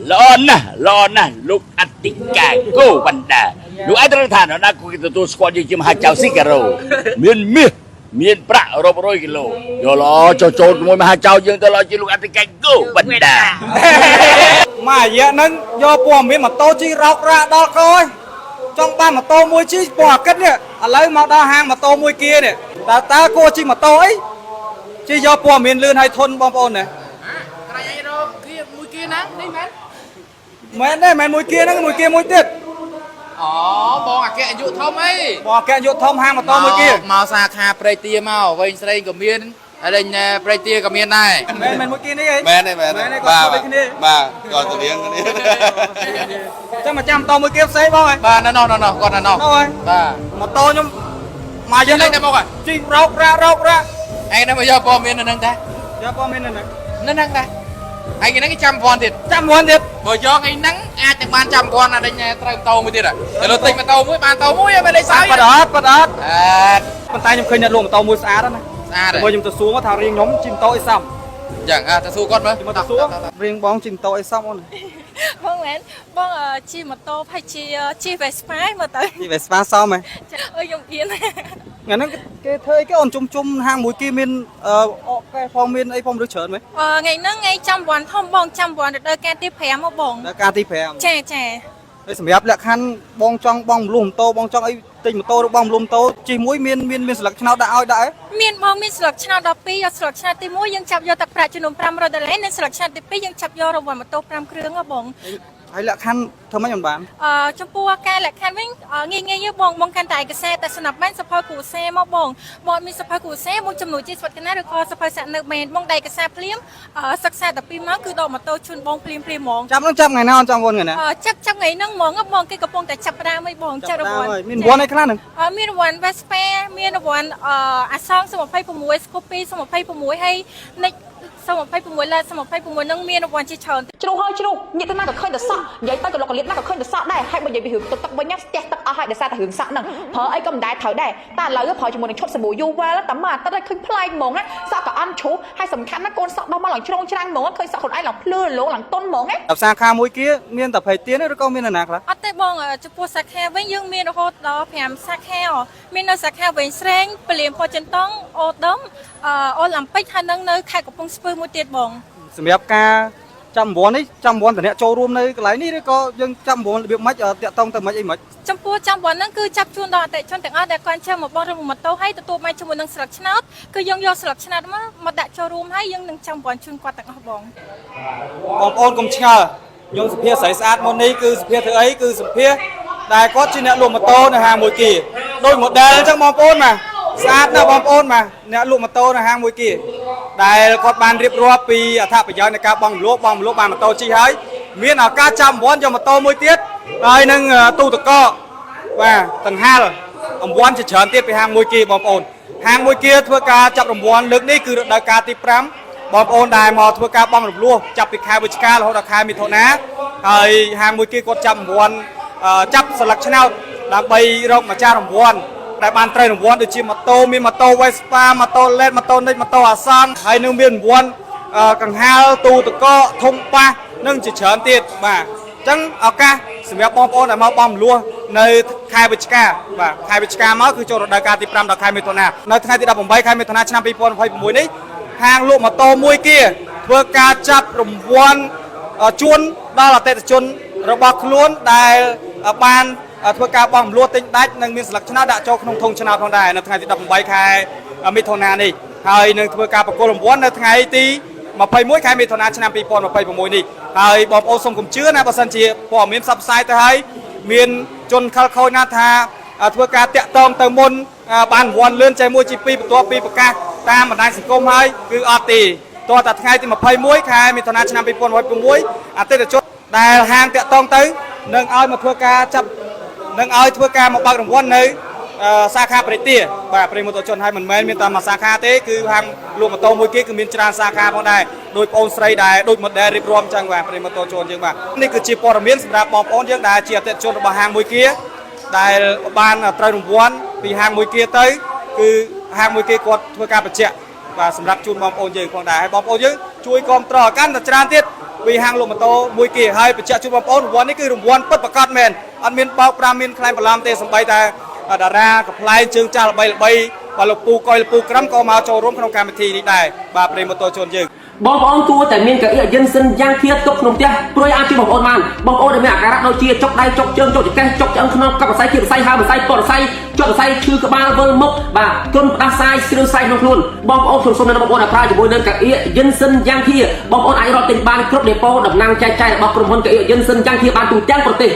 Lona, look at the go banda. Lu ada rencana nak aku kita tu squad je mah jauh sih karo. Mien prak rob kilo. Yo lo cocok mui mah jauh je tu lo je look at the go banda. Mà vậy nên do bùa miếng mà tô chi rọc ra đó coi trong ban mà tô môi chi bùa cất nè lấy mà đo hàng mà tô môi kia nè ta cô chi mà tô ấy chi do bùa miếng lươn hay thôn bom ôn nè mùi kia nè đi mến môi kia nó môi kia môi tiết bò kẹ dụ thông ấy bò kẹ dụ thông hàng mà tô môi kia màu xa kha prey tia màu vinh srei của miên ở đây prey tia của miên này mến môi kia này ấy mến bà còn tụi điên chắc mà chăm tô môi kia xấy bao rồi bà nó con nó rồi bà mà tô nhưng mà giờ đây một à chi rọc ra anh nó bây giờ bò miên nó nâng ta giờ bò miếng này nó nâng ta anh cái nắng cái trăm con thiệt bởi do ngày nắng ai chẳng ban trăm con là đây tàu mới thiệt à để lo tình mà tàu mũi mà đây sao bắt ớt con tay nhung khơi nhận luôn tàu mũi xá đó này bây giờ chúng ta xuống có thao riêng nhóm chim tối xong chẳng ta xu con mới mà ta xuống riêng bóng chim tối xong rồi Vâng mến, vâng chi mà tô hay chi về spa mà tới đi về spa sao mày ơi dùng yên ngày nó cái thấy cái ồn chung hàng mũi kia miên cái phong miên ấy phong được chớn mấy ngày nó ngay trăm vòn thông bong trăm vòn được đôi ca tiếp hè mà bong đã ca tí phè chè đây sầm ép lại khăn bong trong bong lùm tô bong trong ấy tình một tô bong lùm tô chỉ mũi miên sặc nào đã miên bong miên sặc chăn đập pi sặc chăn tí mũiยังจับยอตักปลาจุ่มพรำเราได้เล่นสลักชาติปียังจับยอระหว่างมาโตพรำเครื่องก็บง hay là khăn thơm mấy bạn จมปัวแกแหละคันวิ่งงี้ยืบบงกันไต่กระแสแต่สนับแม่นสะพายกูแซ่มาบงมีสะพายกูแซ่บงจำนวนจีสวัสดิ์กันนะหรือคอสะพายสันเนอร์แมนบงไต่กระแสเพลียมสักแซ่แต่ปีมั้งคือดอกมาโตชุนบงเพลียมมอง trăm ngày nào trong con người này จับไงนั่งมองก็มองcáiกระโปรงแต่จับปลาไม่บงจับระวัน miên buôn này khăn đừng มีระวันเวสเป้มีระวันอาซองสมุนไพรผงมวยสกูปี้สมุนไพรผงมวยให้ในสมุนไพรผงมวยและสมุนไพรผงมวยนั่งมีระวันชิชอน Chú hơi chú nhị tên nào có khơi được sọ vậy tay cái lọc liệt nào có khơi được sọ đây hay bây giờ bị hướng tụt tắc với nhau tẹt tắc ở hai để xa ta hướng sọ nè thở ấy cầm đai thở đây ta lời cái phơi cho mình chốt sợi bùi du quaแล้วtắm mà ta đây khơi play mỏng á sọ cả ăn chú hay sầm khăn nó côn sọ bao mà lằng trong trang mỏng khơi sọ còn ai lằng lưa lỗ lằng tôn mỏng á tập sang kha mũi kia miên tập phải tiến nó có miên là nạc là អត់ទេបងចំពោះសាខាវិញយើងមានរហូតដល់5សាខាមាននៅសាខាវិញស្រេងពលាមពចិនតង់អូដុំអូឡ িম্প ិកហើយនឹងនៅខេត្តកំពង់ស្ពឺមួយទៀតបង sầm ép ca trăm vốn ấy trăm vốn thì nè châu room này cái lấy ní đấy có nhưng trăm vốn bị mất ở tiệm tông tầm mấy ấy mất ចំពោះចាំវ៉ាន់ហ្នឹងគឺចាប់ជួនដល់អតិថិជនទាំងអស់ដែលគាត់ជើមកបងរបស់ម៉ូតូហើយទទួលបានជាមួយនឹងស្លឹកឆ្នោតគឺយើងយកស្លឹកឆ្នោតមកដាក់ចូលរួមហើយយើងនឹងចាំវ៉ាន់ជូនគាត់ទាំងអស់បង បងប្អូនកុំឆ្ងល់យើងសុភាស្រីស្អាតមុននេះគឺសុភាធ្វើអីគឺសុភាដែលគាត់ជាអ្នកលក់ម៉ូតូនៅហាងមួយគីដូច model អញ្ចឹងបងប្អូនមកស្អាតណាស់បងប្អូនមកអ្នកលក់ម៉ូតូនៅហាងមួយគីដែលគាត់បានរៀបរាប់ពីអត្ថប្រយោជន៍នៃការបងលក់បានម៉ូតូជិះហើយមានឱកាសចាំរង្វាន់យកម៉ូតូមួយទៀតហើយនឹងទូទឹកកកបាទដង្ហាលរង្វាន់ជាច្រើនទៀតពីហាងមួយគីបងប្អូនហាងមួយគីធ្វើការចាប់រង្វាន់លើកនេះគឺរដូវកាលទី5បងប្អូនដែលមកធ្វើការបងរំលោះចាប់ពីខែវិច្ឆិការរហូតដល់ខែមិថុនាហើយហាងមួយគីគាត់ចាប់រង្វាន់ចាប់ស្លឹកឆ្នោតដើម្បីរកម្ចាស់រង្វាន់ដែលបានត្រូវរង្វាន់ដូចជាម៉ូតូមានម៉ូតូ Vespa ម៉ូតូ LED ម៉ូតូ Nick ម៉ូតូ Asan ហើយនឹងមានរង្វាន់កង្ហាលទូទឹកកកធុងប៉ះនិងជាច្រើនទៀតបាទអញ្ចឹងឱកាសសម្រាប់បងប្អូនដែលមកបងរំលោះនៅខែវិច្ឆិកាបាទខែវិច្ឆិកាមកគឺចូលរដូវកាលទី5ដល់ខែមិថុនានៅថ្ងៃទី18ខែមិថុនាឆ្នាំ2026នេះហាងលក់ម៉ូតូមួយគីធ្វើការចាប់រង្វាន់ជួនដល់អតិថិជនរបស់ខ្លួនដែលបានធ្វើការបងរំលោះទិញដាច់និងមានស្លឹកឆ្នោតដាក់ចូលក្នុងធុងឆ្នោតផងដែរនៅថ្ងៃទី18ខែមិថុនានេះហើយនឹងធ្វើការប្រគល់រង្វាន់នៅថ្ងៃទី21ខែមិថុនាឆ្នាំ2026នេះហើយបងប្អូនសូមកុំជឿណាបើសិនជាព័ត៌មានផ្សព្វផ្សាយទៅហើយមានជនខិលខូចណាថាធ្វើការតាក់ទងទៅមុនបានរង្វាន់លឿនចែកមួយជា2បន្ទាប់ពីប្រកាសតាមបណ្ដាញសង្គមហើយគឺអត់ទេតោះតែថ្ងៃទី21ខែមិថុនាឆ្នាំ2026អតិថិជនដែលហាងតាក់ទងទៅនឹងឲ្យមកធ្វើការចាប់នឹងឲ្យធ្វើការមកបើករង្វាន់នៅសាខាប្រេទាបាទប្រិយមិត្តជនហើយមិនមែនមានតែមួយសាខាទេគឺហាងលក់ម៉ូតូមួយគេគឺមានច្រើនសាខាផងដែរដោយបងស្រីដែលដូច model រៀបរាប់អញ្ចឹងបាទប្រិយមិត្តជនយើងបាទនេះគឺជាព័ត៌មានសម្រាប់បងប្អូនយើងដែលជាអតិថិជនរបស់ហាងមួយគេដែលបានត្រូវរង្វាន់ពីហាងមួយគេទៅគឺហាងមួយគេគាត់ធ្វើការបញ្ជាក់បាទសម្រាប់ជូនបងប្អូនយើងផងដែរហើយបងប្អូនយើងជួយគាំទ្រកាន់តែច្រើនទៀត ពីហាងលក់ម៉ូតូមួយគេហើយបញ្ជាក់ជូនបងប្អូនរង្វាន់នេះគឺរង្វាន់ពិតប្រាកដមែនអត់មានបោកប្រាំមានខ្លែងបន្លំទេសម្បីតែតារាកំ pl ែងជើងចាស់ល្បីបាទលោកពូកុយលោកពូក្រាំក៏មកចូលរួមក្នុងកម្មវិធីនេះដែរបាទប្រិយម៉ូតូជនយើង បងប្អូនគួរតែមានកៅអីយិនសិនយ៉ាងធៀបទុកក្នុងផ្ទះព្រួយអាចជួយបងប្អូនបានបងប្អូនដែលមានអាការៈដូចជាចុកដៃចុកជើងចុកចង្កេះចុកឆ្អឹងខ្នងកប់សរសៃគៀបសរសៃហើមសរសៃពត់សរសៃជាប់សរសៃឈឺក្បាលវិលមុខបាទទន់ផ្ដាសាយស្រឿសៃក្នុងខ្លួនបងប្អូនខ្ញុំសូមណែនាំបងប្អូនឲ្យប្រើជាមួយនឹងកៅអីយិនសិនយ៉ាងធៀបបងប្អូនអាចរកទិញបានគ្រប់ដេប៉ូតំណាងចែកចាយរបស់ក្រុមហ៊ុនកៅអីយិនសិនយ៉ាងធៀបបានទូទាំងប្រទេស